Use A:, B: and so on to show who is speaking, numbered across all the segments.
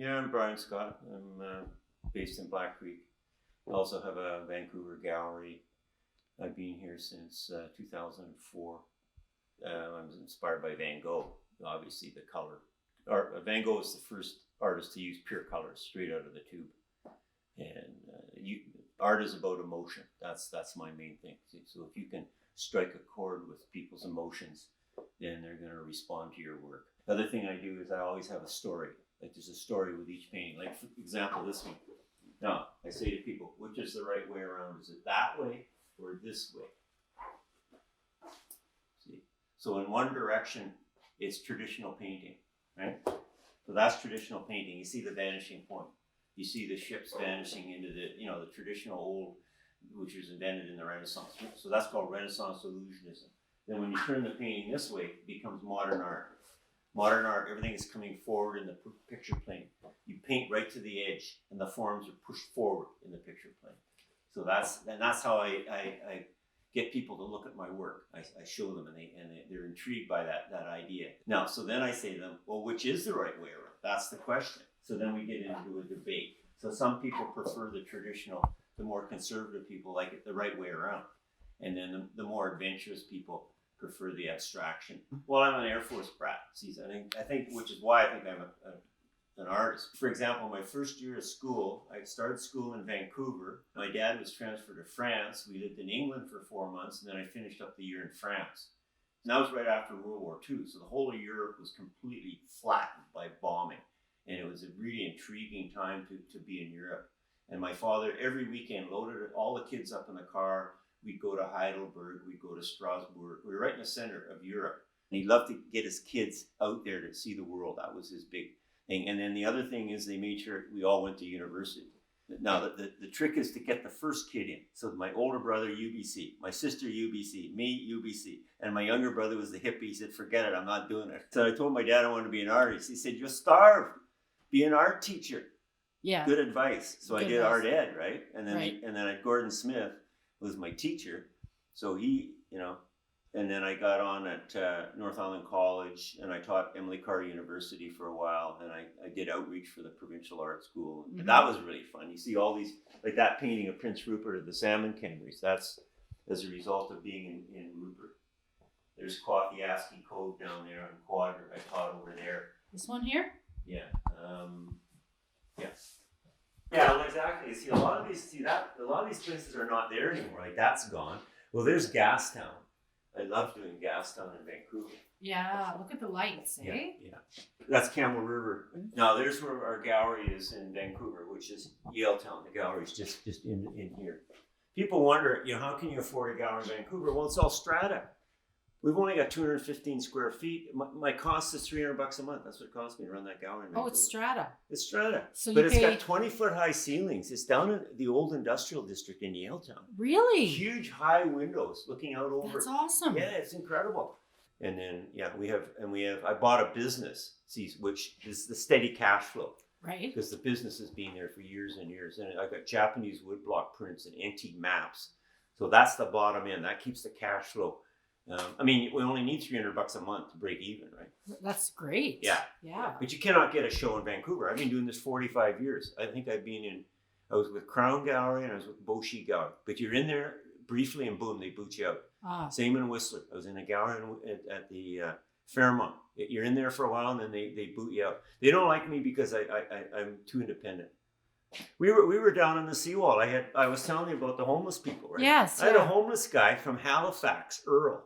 A: Yeah, I'm Brian Scott. I'm based in Black Creek. I also have a Vancouver gallery. I've been here since 2004. I was inspired by Van Gogh, obviously the color. Van Gogh was the first artist to use pure colors straight out of the tube. And art is about emotion. That's my main thing. So if you can strike a chord with people's emotions, then they're going to respond to your work. The other thing I do is I always have a story. Like there's a story with each painting. Like for example, this one. Now, I say to people, which is the right way around? Is it that way or this way? See? So in one direction, it's traditional painting, right? So that's traditional painting. You see the vanishing point. You see the ships vanishing into the traditional old, which was invented in the Renaissance. So that's called Renaissance illusionism. Then when you turn the painting this way, it becomes modern art. Modern art, everything is coming forward in the picture plane. You paint right to the edge, and the forms are pushed forward in the picture plane. So that's how I get people to look at my work. I show them, and they're intrigued by that idea. Now, so then I say to them, well, which is the right way around? That's the question. So then we get into a debate. So some people prefer the traditional, the more conservative people like it the right way around. And then the more adventurous people prefer the abstraction. Well, I'm an Air Force brat. See, I think which is why I think I'm an artist. For example, my first year of school, I started school in Vancouver. My dad was transferred to France. We lived in England for 4 months, and then I finished up the year in France. And that was right after World War II, so the whole of Europe was completely flattened by bombing. And it was a really intriguing time to be in Europe. And my father, every weekend, loaded all the kids up in the car. We'd go to Heidelberg, we'd go to Strasbourg. We were right in the center of Europe. And he loved to get his kids out there to see the world. That was his big thing. And then the other thing is they made sure we all went to university. Now, the trick is to get the first kid in. So my older brother, UBC. My sister, UBC. Me, UBC. And my younger brother was the hippie. He said, forget it, I'm not doing it. So I told my dad I wanted to be an artist. He said, you'll starve. Be an art teacher.
B: Yeah.
A: Good advice. So I did art ed, right? And then and then Gordon Smith was my teacher. So he, and then I got on at North Island College, and I taught Emily Carr University for a while, and I did outreach for the Provincial Art School. And that was really fun. You see all these, like that painting of Prince Rupert of the Salmon Canneries. That's as a result of being in Rupert. There's Quathiaski Cove down there in Quadra. I taught over there.
B: This one here?
A: Yeah. Yeah, well, exactly. See, a lot of these places are not there anymore. Like that's gone. Well, there's Gastown. I love doing Gastown in Vancouver.
B: Yeah, look at the lights, eh?
A: Yeah. That's Camel River. Now, there's where our gallery is in Vancouver, which is Yaletown. The gallery's just in here. People wonder, how can you afford a gallery in Vancouver? Well, it's all strata. We've only got 215 square feet. My cost is $300 a month. That's what it cost me to run that gallery.
B: Oh, it's strata.
A: It's strata.
B: So
A: but it's got 20-foot high ceilings. It's down in the old industrial district in Yaletown.
B: Really?
A: Huge high windows looking out over.
B: That's awesome.
A: Yeah, it's incredible. And then we have. I bought a business, which is the steady cash flow.
B: Right. Because
A: the business has been there for years and years, and I've got Japanese woodblock prints and antique maps. So that's the bottom end. That keeps the cash flow. We only need $300 a month to break even, right?
B: That's great.
A: Yeah. But you cannot get a show in Vancouver. I've been doing this 45 years. I think I was with Crown Gallery and I was with Beauchy Gallery. But you're in there briefly and boom, they boot you out. Same in Whistler. I was in a gallery at the Fairmont. You're in there for a while and then they boot you out. They don't like me because I'm too independent. We were down on the seawall. I was telling you about the homeless people, right?
B: Yes.
A: I had a homeless guy from Halifax, Earl.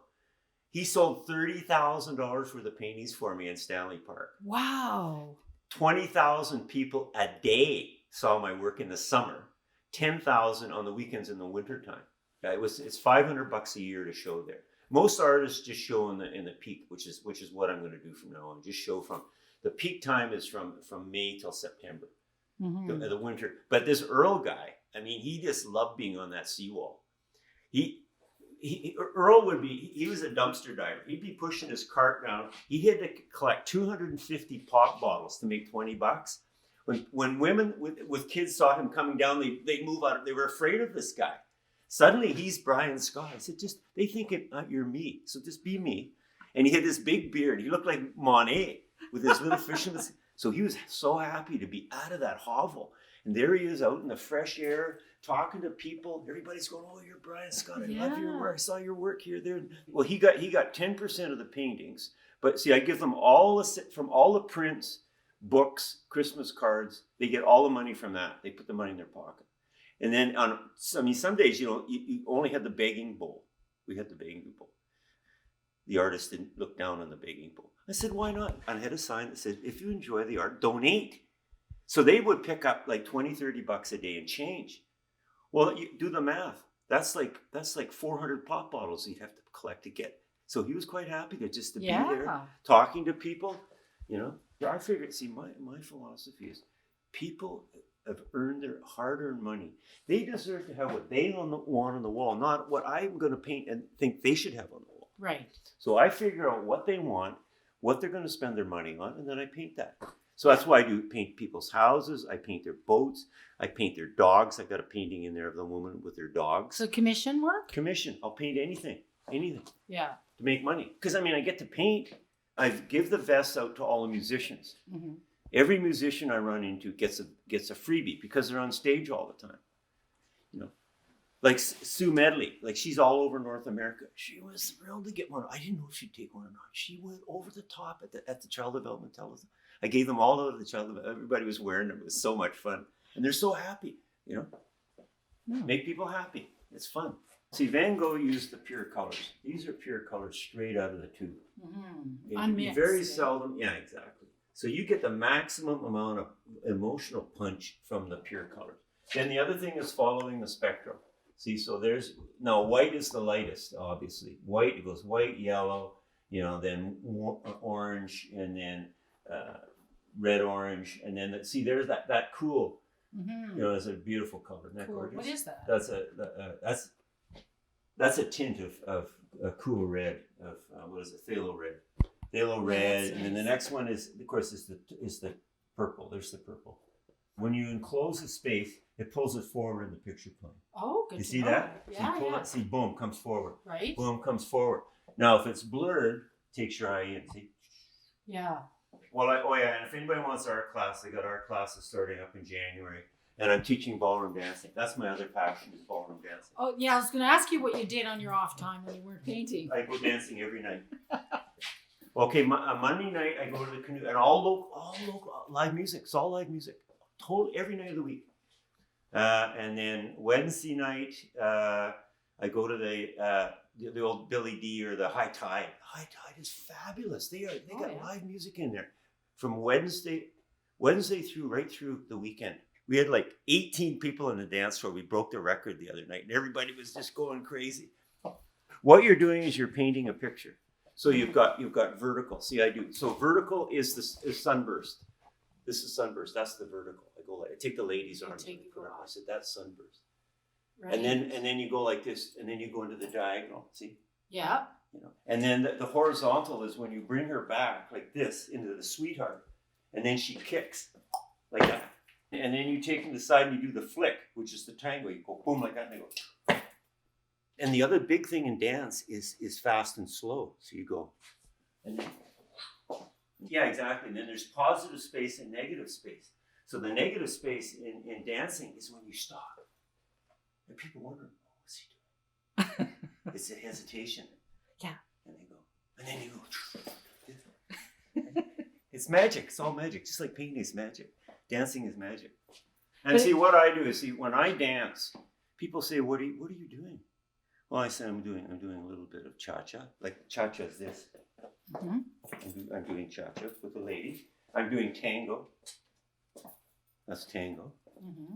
A: He sold $30,000 worth of paintings for me in Stanley Park.
B: Wow.
A: 20,000 people a day saw my work in the summer. 10,000 on the weekends in the wintertime. It's $500 a year to show there. Most artists just show in the peak, which is what I'm going to do from now on. Just show from the peak time is from May till September. Mm-hmm. The winter. But this Earl guy, he just loved being on that seawall. Earl he was a dumpster diver. He'd be pushing his cart down. He had to collect 250 pop bottles to make $20. When women with kids saw him coming down, they move out. They were afraid of this guy. Suddenly, he's Brian Scott. I said, they think you're me, so just be me. And he had this big beard. He looked like Monet with his little fisherman's. So he was so happy to be out of that hovel. And there he is out in the fresh air, talking to people. Everybody's going, "Oh, you're Brian Scott. I love your work. I saw your work here, there." Well, he got 10% of the paintings. But see, I give them from all the prints, books, Christmas cards. They get all the money from that. They put the money in their pocket. And then some days, you only had the begging bowl. We had the begging bowl. The artist didn't look down on the begging bowl. I said, "Why not?" And I had a sign that said, "If you enjoy the art, donate." So they would pick up like $20-$30 a day and change. Well, you do the math. That's like 400 pop bottles you'd have to collect to get. So he was quite happy to be there, talking to people. I figured. See, my philosophy is, people have earned their hard-earned money. They deserve to have what they want on the wall, not what I'm going to paint and think they should have on the wall.
B: Right.
A: So I figure out what they want, what they're going to spend their money on, and then I paint that. So that's why I do paint people's houses. I paint their boats. I paint their dogs. I got a painting in there of the woman with her dogs.
B: So commission work?
A: Commission. I'll paint anything.
B: Yeah.
A: To make money. Because I get to paint. I give the vests out to all the musicians. Mm-hmm. Every musician I run into gets a freebie because they're on stage all the time. Like Sue Medley, like she's all over North America. She was thrilled to get one. I didn't know if she'd take one or not. She went over the top at the Child Development Telethon. I gave them all out of the Child Development. Everybody was wearing them. It was so much fun, and they're so happy. Make people happy. It's fun. See, Van Gogh used the pure colors. These are pure colors straight out of the tube. Mm-hmm.
B: Unmixed.
A: Very seldom. Yeah, exactly. So you get the maximum amount of emotional punch from the pure colors. Then the other thing is following the spectrum. See, so white is the lightest, obviously. White, it goes white, yellow, then orange, and then red, orange, and then there's that cool. Mm-hmm. It's a beautiful color. Isn't that
B: cool.
A: gorgeous?
B: What is that?
A: That's a tint of a cool red, of what is it? Phthalo red. Phthalo red, and then the next one is the purple. There's the purple. When you enclose a space, it pulls it forward in the picture plane.
B: Oh, good.
A: You see that?
B: Yeah.
A: So you pull it, see, boom, comes forward.
B: Right.
A: Boom, comes forward. Now, if it's blurred, takes your eye in. See?
B: Yeah.
A: Well, and if anybody wants art class, I got art classes starting up in January, and I'm teaching ballroom dancing. That's my other passion, is ballroom dancing.
B: Oh, yeah, I was going to ask you what you did on your off time when you weren't painting.
A: I go dancing every night. Okay, Monday night I go to the canoe, and all local live music. It's all live music. Every night of the week. And then Wednesday night, I go to the old Billy D or the High Tide. High Tide is fabulous. They got live music in there from Wednesday through right through the weekend. We had like 18 people in the dance floor. We broke the record the other night, and everybody was just going crazy. What you're doing is you're painting a picture. So you've got vertical. See, I do. So vertical is sunburst. This is sunburst. That's the vertical. I take the ladies' arm. I said that's sunburst. Right. And then you go like this, and then you go into the diagonal. See?
B: Yeah.
A: And then the horizontal is when you bring her back like this into the sweetheart, and then she kicks like that. And then you take them to the side and you do the flick, which is the tango. You go boom like that, and they go. And the other big thing in dance is fast and slow. So you go, and then. Yeah, exactly. And then there's positive space and negative space. So the negative space in dancing is when you stop. And people wonder, what's he doing? It's a hesitation.
B: Yeah.
A: And they go, and then you go. It's magic. It's all magic. Just like painting is magic. Dancing is magic. And what I do is, when I dance, people say, what are you doing? Well, I say, I'm doing a little bit of cha-cha. Like cha-cha is this. Mm-hmm. I'm doing cha-cha with the lady. I'm doing tango. That's tango. Mm-hmm.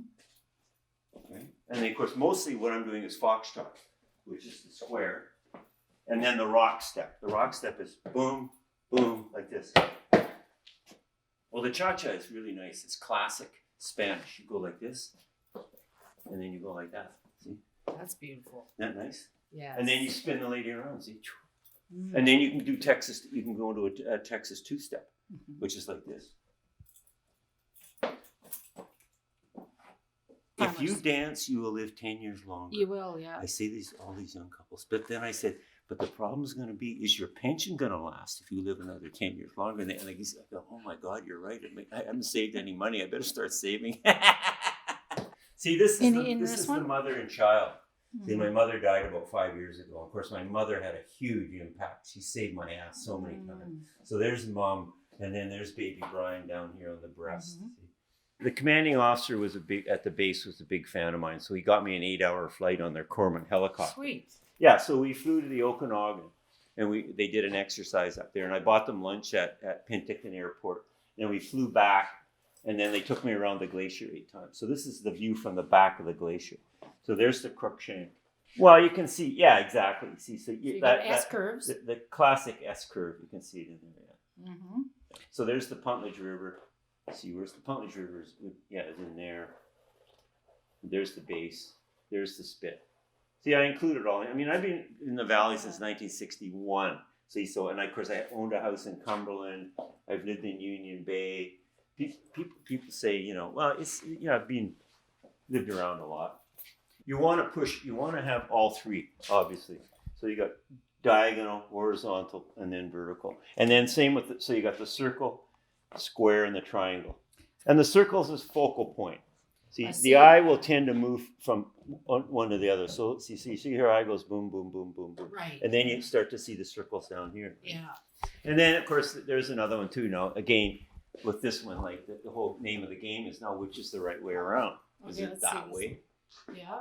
A: Okay. And then, of course, mostly what I'm doing is foxtrot, which is the square. And then the rock step. The rock step is boom, boom, like this. Well, the cha-cha is really nice. It's classic Spanish. You go like this, and then you go like that. See?
B: That's beautiful.
A: Isn't that nice?
B: Yeah.
A: And then you spin the lady around. See? Mm. And then you can do Texas. You can go into a Texas two-step, which is like this. If you dance, you will live 10 years longer.
B: You will, yeah.
A: I say all these young couples, but then I said, but the problem's going to be, is your pension going to last if you live another 10 years longer? And I go, oh my God, you're right. I haven't saved any money. I better start saving. See, this is the mother and child. See, my mother died about 5 years ago. Of course, my mother had a huge impact. She saved my ass so many times. So there's mom, and then there's baby Brian down here on the breast. The commanding officer at the base was a big fan of mine, so he got me an 8-hour flight on their Cormorant helicopter.
B: Sweet.
A: Yeah, so we flew to the Okanagan, and they did an exercise up there, and I bought them lunch at Penticton Airport. And we flew back, and then they took me around the glacier 8 times. So this is the view from the back of the glacier. So there's the Crookshank. Well, you can see, yeah, exactly. See, so
B: you got S curves.
A: The classic S curve, you can see it in there. Yeah. So there's the Puntledge River. See, where's the Puntledge River? Yeah, it's in there. There's the base. There's the spit. See, I included all. I mean, I've been in the valley since 1961. See, so, and of course, I owned a house in Cumberland. I've lived in Union Bay. People say, you know, well, I've lived around a lot. You want to have all three, obviously. So you got diagonal, horizontal, and then vertical. And then same with so you got the circle, square, and the triangle. And the circle's is focal point. See, the eye will tend to move from one to the other. So see her eye goes boom, boom, boom, boom, boom.
B: Right.
A: And then you start to see the circles down here.
B: Yeah.
A: And then, of course, there's another one too. Now, again, with this one, like the whole name of the game is now which is the right way around. Is it that way?
B: Yeah.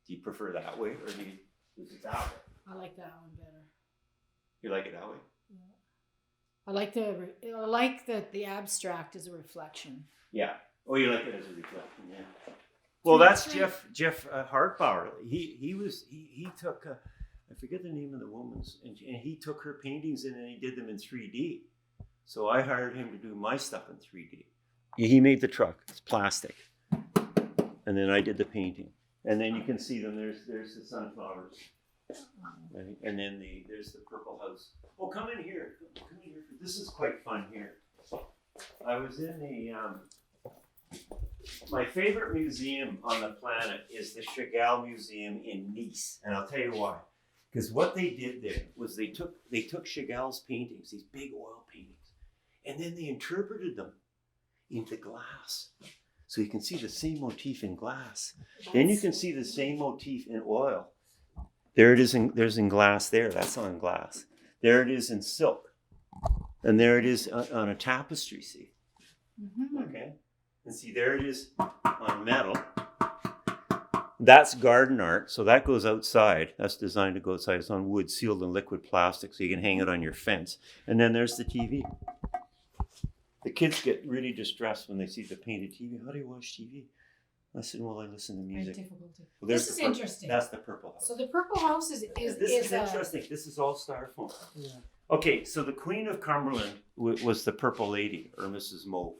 A: Do you prefer that way, or is it that way?
B: I like that one better.
A: You like it that way?
B: Yeah. I like that the abstract is a reflection.
A: Yeah. Oh, you like it as a reflection, yeah. Well, that's Jeff Hartbauer. He took I forget the name of the woman's, and he took her paintings and he did them in 3D. So I hired him to do my stuff in 3D. He made the truck. It's plastic. And then I did the painting. And then you can see them. There's the sunflowers. Right? And then there's the purple house. Oh, come in here. Come in here. This is quite fun here. I was in my favorite museum on the planet is the Chagall Museum in Nice. And I'll tell you why. Because what they did there was they took Chagall's paintings, these big oil paintings, and then they interpreted them into glass. So you can see the same motif in glass. Then you can see the same motif in oil. There it is. There's in glass there. That's on glass. There it is in silk. And there it is on a tapestry, see? Okay. And see, there it is on metal. That's garden art. So that goes outside. That's designed to go outside. It's on wood, sealed in liquid plastic, so you can hang it on your fence. And then there's the TV. The kids get really distressed when they see the painted TV. How do you watch TV? I said, well, I listen to music.
B: Difficulty.
A: Well,
B: this is interesting.
A: That's the purple house.
B: So the purple house is
A: interesting. This is all styrofoam. Yeah. Okay, so the Queen of Cumberland was the Purple Lady, or Mrs. Mauve.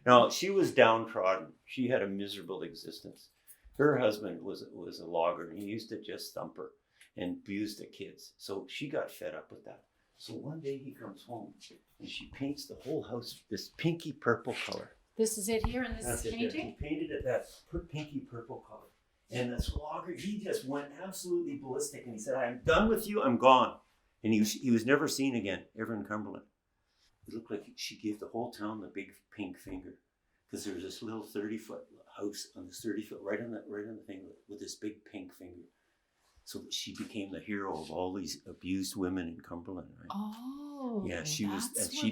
A: Now, she was downtrodden. She had a miserable existence. Her husband was a logger, and he used to just thump her and abuse the kids. So she got fed up with that. So one day he comes home, and she paints the whole house this pinky purple color.
B: This is it here in this painting?
A: He painted it that pinky purple color. And this logger, he just went absolutely ballistic, and he said, I'm done with you, I'm gone. And he was never seen again, ever in Cumberland. It looked like she gave the whole town the big pink finger, because there was this little 30-foot house on this 30-foot right on the thing with this big pink finger. So that she became the hero of all these abused women in Cumberland, right?
B: Oh,
A: yeah, she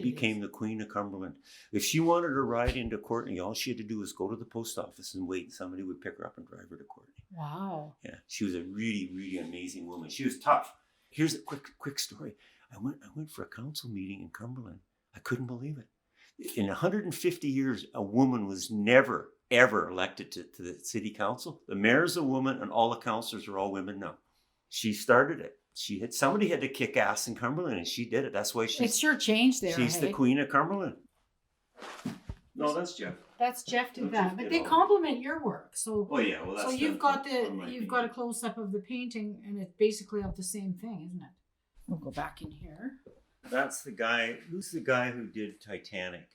A: became the Queen of Cumberland. If she wanted to ride into Courtney, all she had to do was go to the post office and wait. Somebody would pick her up and drive her to Courtney.
B: Wow.
A: Yeah, she was a really, really amazing woman. She was tough. Here's a quick story. I went for a council meeting in Cumberland. I couldn't believe it. In 150 years, a woman was never, ever elected to the city council. The mayor's a woman, and all the councillors are all women now. She started it. Somebody had to kick ass in Cumberland, and she did it. That's why
B: it sure changed there.
A: She's the Queen of Cumberland. No, that's Jeff.
B: That's Jeff did that, but they compliment your work. So
A: oh yeah, well that's
B: so you've got a close up of the painting, and it's basically of the same thing, isn't it? We'll go back in here.
A: That's the guy. Who's the guy who did Titanic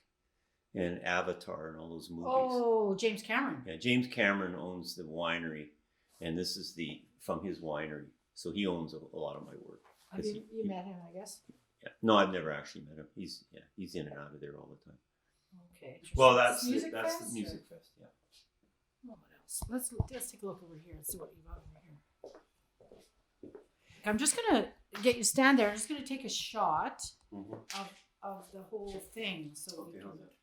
A: and Avatar and all those movies?
B: Oh, James Cameron.
A: Yeah, James Cameron owns the winery, and this is from his winery. So he owns a lot of my work.
B: Have you met him, I guess?
A: Yeah. No, I've never actually met him. He's in and out of there all the time.
B: Okay.
A: Well, that's
B: Music
A: the
B: Fest,
A: music fest. Yeah.
B: What else? Let's take a look over here and see what you got over here. I'm just gonna get you stand there. I'm just gonna take a shot of the whole thing, so we
A: Okay,
B: can.
A: how's that?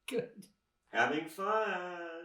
B: Good.
A: Having fun.